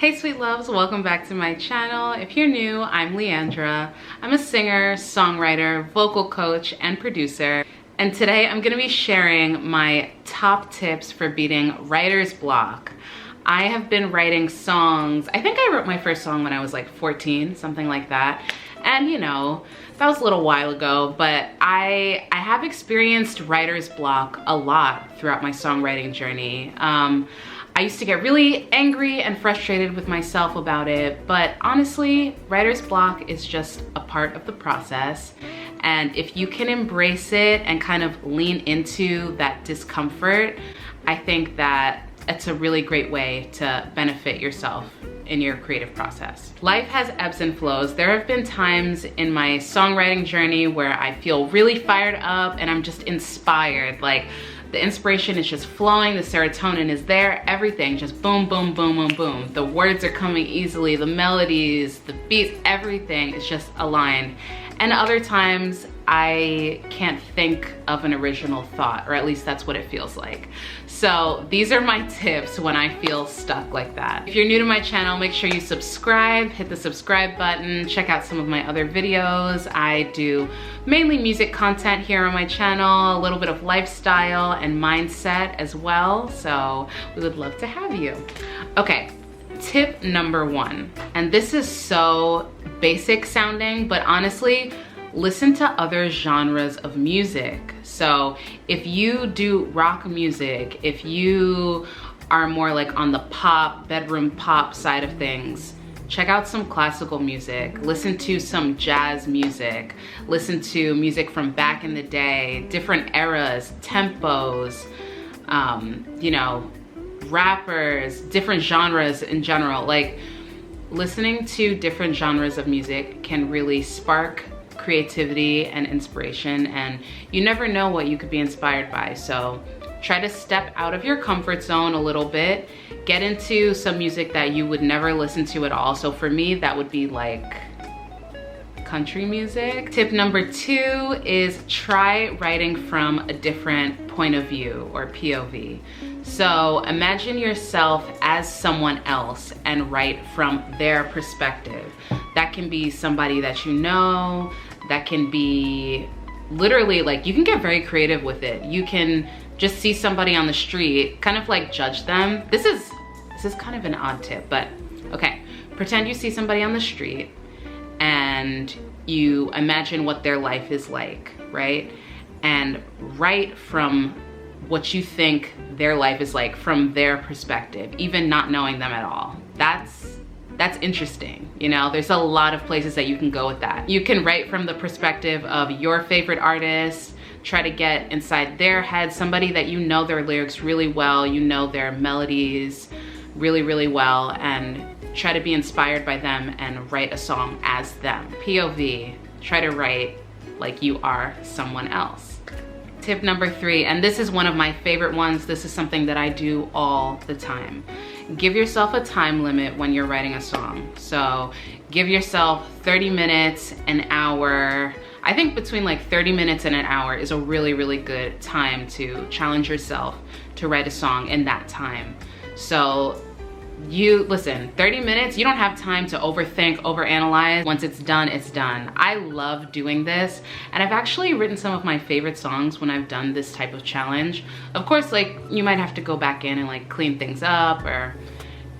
Hey sweet loves, welcome back to my channel. If you're new, I'm Leandra. I'm a singer, songwriter, vocal coach, and producer. And today I'm gonna be sharing my top tips for beating writer's block. I have been writing songs. I think I wrote my first song when I was like 14, something like that. And you know, that was a little while ago, but I have experienced writer's block a lot throughout my songwriting journey. I used to get really angry and frustrated with myself about it, but honestly, writer's block is just a part of the process. And if you can embrace it and kind of lean into that discomfort, I think that it's a really great way to benefit yourself in your creative process. Life has ebbs and flows. There have been times in my songwriting journey where I feel really fired up and I'm just inspired. Like, the inspiration is just flowing, the serotonin is there, everything just boom, boom, boom, boom, boom. The words are coming easily, the melodies, the beats, everything is just aligned. And other times I can't think of an original thought, or at least that's what it feels like. So these are my tips when I feel stuck like that. If you're new to my channel, make sure you subscribe, hit the subscribe button, check out some of my other videos. I do mainly music content here on my channel, a little bit of lifestyle and mindset as well. So we would love to have you. Okay. Tip number one, and this is so basic sounding, but honestly, listen to other genres of music. So if you do rock music, if you are more like on the pop, bedroom pop side of things, check out some classical music, listen to some jazz music, listen to music from back in the day, different eras, tempos, you know, rappers, different genres in general. Like, listening to different genres of music can really spark creativity and inspiration, and you never know what you could be inspired by. So try to step out of your comfort zone a little bit, get into some music that you would never listen to at all. So for me, that would be like country music. Tip number two is try writing from a different point of view, or POV. So imagine yourself as someone else and write from their perspective. That can be somebody that you know, that can be literally, like, you can get very creative with it. You can just see somebody on the street, kind of like judge them. This is kind of an odd tip, but okay. Pretend you see somebody on the street and you imagine what their life is like, right? And write from what you think their life is like from their perspective, even not knowing them at all. That's interesting, you know? There's a lot of places that you can go with that. You can write from the perspective of your favorite artist, try to get inside their head, somebody that you know their lyrics really well, you know their melodies really, really well, and try to be inspired by them and write a song as them. POV, try to write like you are someone else. Tip number three, and this is one of my favorite ones. This is something that I do all the time. Give yourself a time limit when you're writing a song. So give yourself 30 minutes, an hour. I think between like 30 minutes and an hour is a really, really good time to challenge yourself to write a song in that time. So you listen, 30 minutes, you don't have time to overthink, overanalyze. Once it's done, it's done. I love doing this, and I've actually written some of my favorite songs when I've done this type of challenge. Of course, like, you might have to go back in and like clean things up or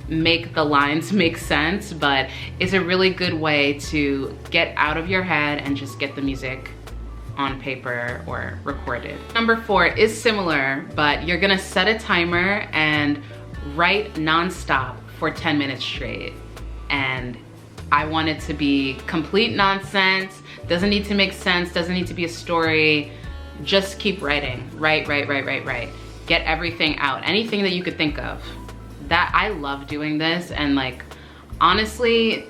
make the lines make sense, but it's a really good way to get out of your head and just get the music on paper or recorded. Number four is similar, but you're gonna set a timer and write nonstop for 10 minutes straight. And I want it to be complete nonsense, doesn't need to make sense, doesn't need to be a story. Just keep writing, write. Get everything out, anything that you could think of. That, I love doing this, and like, honestly,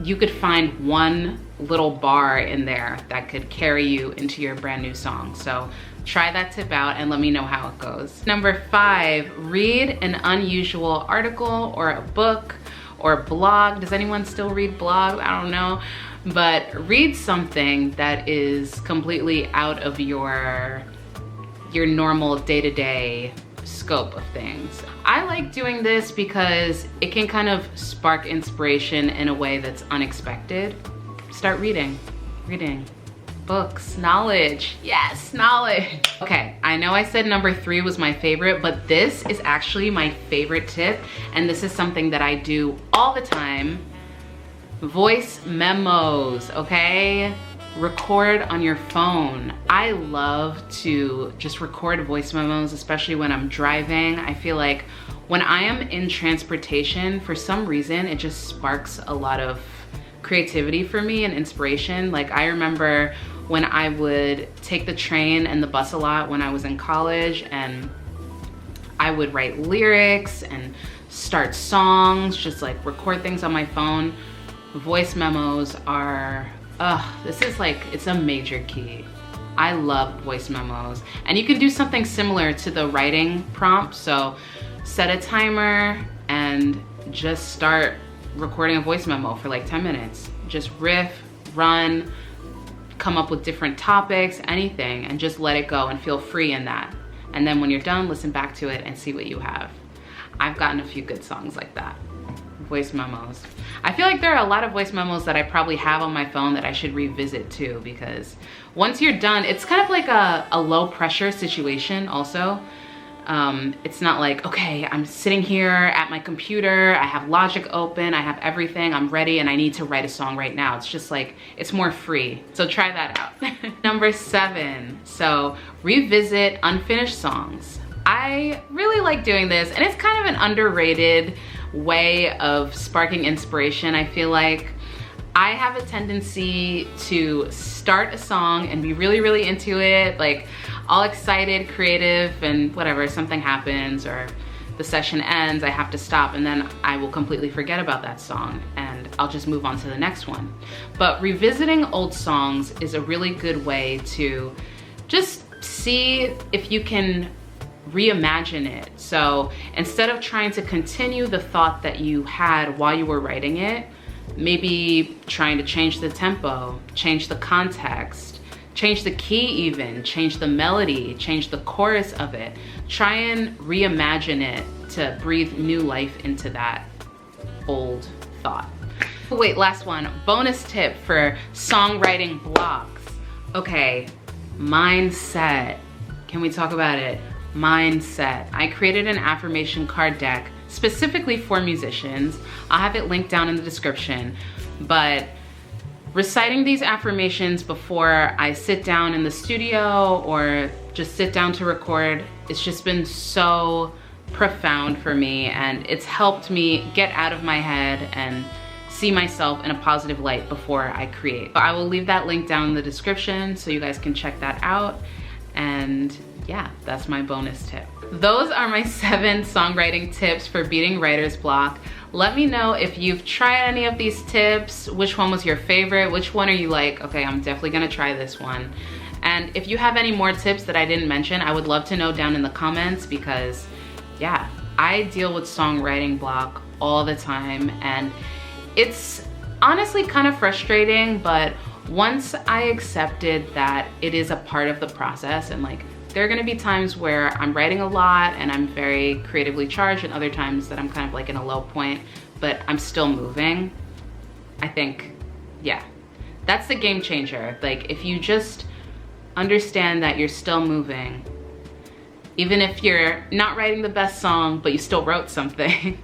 you could find one little bar in there that could carry you into your brand new song. So try that tip out and let me know how it goes. Number five, read an unusual article or a book or a blog. Does anyone still read blogs? I don't know. But read something that is completely out of your normal day-to-day scope of things. I like doing this because it can kind of spark inspiration in a way that's unexpected. Start reading. Books, knowledge, yes, knowledge. Okay, I know I said number 3 was my favorite, but this is actually my favorite tip, and this is something that I do all the time. Voice memos, okay? Record on your phone. I love to just record voice memos, especially when I'm driving. I feel like when I am in transportation, for some reason, it just sparks a lot of creativity for me and inspiration. Like, I remember when I would take the train and the bus a lot when I was in college, and I would write lyrics and start songs, just like record things on my phone. Voice memos are, this is like, it's a major key. I love voice memos. And you can do something similar to the writing prompt. So set a timer and just start recording a voice memo for like 10 minutes. Just riff, run, come up with different topics, anything, and just let it go and feel free in that. And then when you're done, listen back to it and see what you have. I've gotten a few good songs like that. Voice memos. I feel like there are a lot of voice memos that I probably have on my phone that I should revisit too, because once you're done, it's kind of like a low pressure situation also. It's not like, okay, I'm sitting here at my computer, I have Logic open, I have everything, I'm ready, and I need to write a song right now. It's just like, it's more free. So try that out. Number 7, so revisit unfinished songs. I really like doing this, and it's kind of an underrated way of sparking inspiration. I feel like I have a tendency to start a song and be really into it, like all excited, creative, and whatever, something happens or the session ends, I have to stop, and then I will completely forget about that song and I'll just move on to the next one. But revisiting old songs is a really good way to just see if you can reimagine it. So instead of trying to continue the thought that you had while you were writing it, maybe trying to change the tempo, change the context, change the key even, change the melody, change the chorus of it. Try and reimagine it to breathe new life into that old thought. Wait, last one, bonus tip for songwriting blocks. Okay, mindset. Can we talk about it? Mindset. I created an affirmation card deck specifically for musicians. I'll have it linked down in the description, but reciting these affirmations before I sit down in the studio or just sit down to record, it's just been so profound for me, and it's helped me get out of my head and see myself in a positive light before I create. I will leave that link down in the description so you guys can check that out. And yeah, that's my bonus tip. Those are my 7 songwriting tips for beating writer's block. Let me know if you've tried any of these tips, which one was your favorite, which one are you like, okay, I'm definitely gonna try this one. And if you have any more tips that I didn't mention, I would love to know down in the comments, because yeah, I deal with songwriting block all the time, and it's honestly kind of frustrating, but once I accepted that it is a part of the process, and like, there are gonna be times where I'm writing a lot and I'm very creatively charged, and other times that I'm kind of like in a low point, but I'm still moving. I think, yeah, that's the game changer. Like, if you just understand that you're still moving, even if you're not writing the best song, but you still wrote something,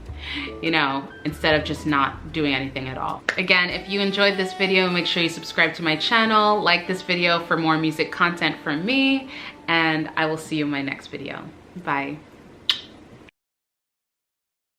you know, instead of just not doing anything at all. Again, if you enjoyed this video, make sure you subscribe to my channel, like this video for more music content from me, and I will see you in my next video. Bye.